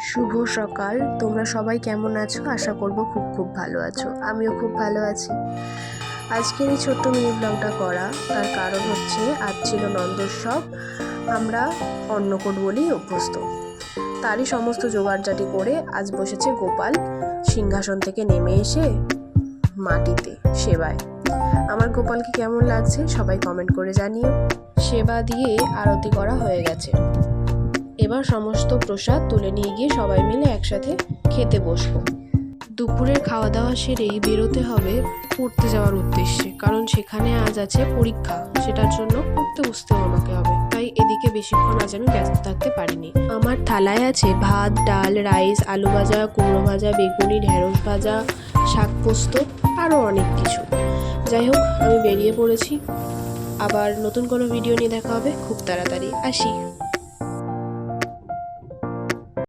শুভ সকাল। তোমরা সবাই কেমন আছো? আশা করব খুব ভালো আছো। আমিও খুব ভালো আছি। আজকের এই ছোট্ট মিনি ব্লগটা করা তার কারণ হচ্ছে আজ ছিল নন্দোৎসব। আমরা অন্নকূট বলেই অভ্যস্ত। তারই সমস্ত জোগাড়জাটি করে আজ বসেছে গোপাল সিংহাসন থেকে নেমে এসে মাটিতে সেবায়। আমার গোপালকে কেমন লাগছে সবাই কমেন্ট করে জানিও। সেবা দিয়ে আরতি করা হয়ে গেছে। এবার সমস্ত প্রসাদ তুলে নিয়ে গিয়ে সবাই মিলে একসাথে খেতে বসবো। দুপুরের খাওয়া দাওয়া সেরেই বেরোতে হবে পড়তে যাওয়ার উদ্দেশ্যে, কারণ সেখানে আজ আছে পরীক্ষা। সেটার জন্য পড়তে বসতেও আমাকে হবে, তাই এদিকে বেশিক্ষণ আজ আমি ব্যস্ত থাকতে পারিনি। আমার থালায় আছে ভাত, ডাল, রাইস, আলু ভাজা, কুমড়ো ভাজা, বেগুনি, ঢেঁড়স ভাজা, শাক পোস্ত, আরও অনেক কিছু। যাই হোক, আমি বেরিয়ে পড়েছি। আবার নতুন কোনো ভিডিও নিয়ে দেখা হবে খুব তাড়াতাড়ি। আসি।